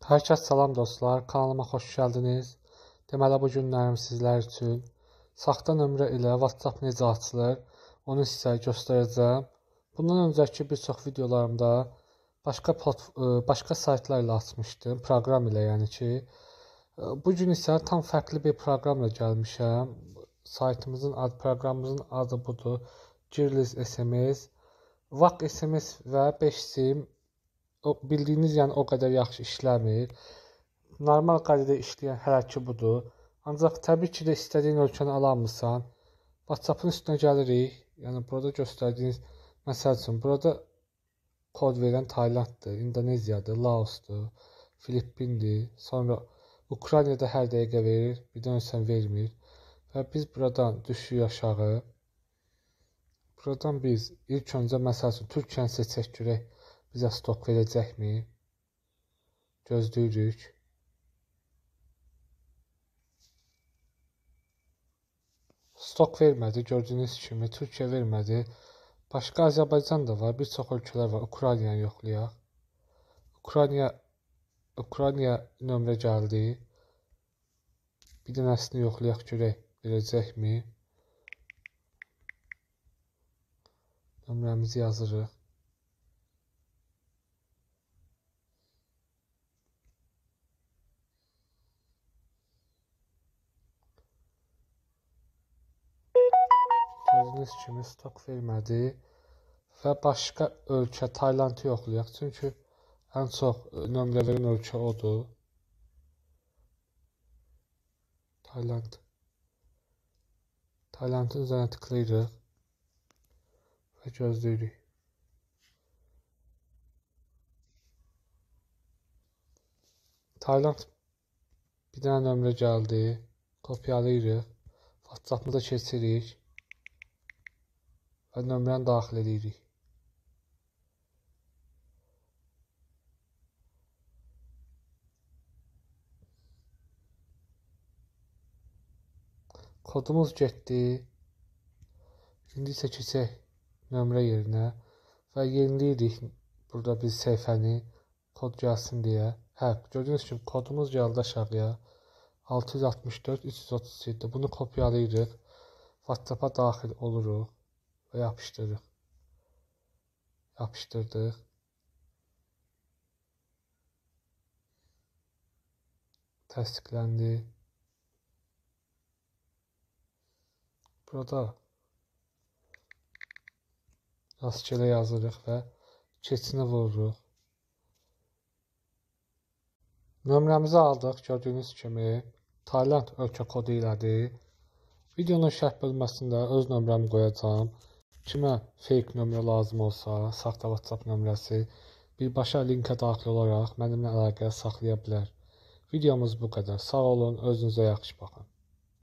Hər kəs salam dostlar, kanalıma xoş gəldiniz. Deməli bu günlərim sizlər üçün saxta nömrə ilə WhatsApp necə açılır, onu sizə göstərəcəm. Bundan öncəki bir çox videolarımda başqa saytlarla açmışdım, proqram ilə yəni ki. Bu gün isə tam fərqli bir proqramla gəlmişəm. Proqramımızın adı budur. Girlis SMS, VAC SMS və 5 sim. Bildiyiniz yəni o qədər yaxşı işləmir. Normal qaydada işləyən hələ ki budur. Ancaq təbii ki də istədiyin ölkəni alamırsan. WhatsApp-ın üstünə gəlirik. Yəni burada göstərdiyiniz, məsəl üçün burada kod verən Taylanddır, İndoneziyadır, Laosdur, Filippindir. Sonra Ukraynada hər dəqiqə verir, bir də ölsən vermir. Və biz buradan düşürük aşağı. Buradan biz ilk öncə məsəl üçün Türkiyəni seçək görək. Bizə stok verəcəkmi? Gözləyirik. Stok vermədi, gördüyünüz kimi. Türkiyə vermədi. Başqa Azərbaycan da var, bir çox ölkələr var. Ukraynaya yoxlayaq. Ukrayna nömrə gəldi. Bir dənəsini yoxlayaq görək, verəcəkmi? Nömrəmizi yazırıq. Gördüyünüz kimi stok vermədi və başqa ölkə Taylandı yoxlayaq. Çünki ən çox nömrə verən ölkə odur. Tayland. Taylandın üzərinə tıklayırıq və gözləyirik. Tayland bir dənə nömrə gəldi. Kopyalayırıq. WhatsApp-ımıza keçirik. Və nömrəni daxil edirik. Kodumuz getdi. İndi isə keçək nömrə yerinə və yeniləyirik burada biz səhifəni, kod gəlsin deyə. Gördüyünüz kimi kodumuz gəldi aşağıya. 664 337. Bunu kopyalayırıq. WhatsApp-a daxil oluruq və yapışdırırıq. Yapışdırdıq. Təsdiqləndi. Burada rastgele yazırıq və keçini vururuq. Nömrəmizi aldıq, gördüyünüz kimi Tayland ölkə kodu ilədir. Videonun şərh bölməsində öz nömrəmi qoyacağam. Kimə fake nömrə lazım olsa, saxta WhatsApp nömrəsi, birbaşa linkə daxil olaraq mənimlə əlaqə saxlaya bilər. Videomuz bu qədər. Sağ olun, özünüzə yaxşı baxın.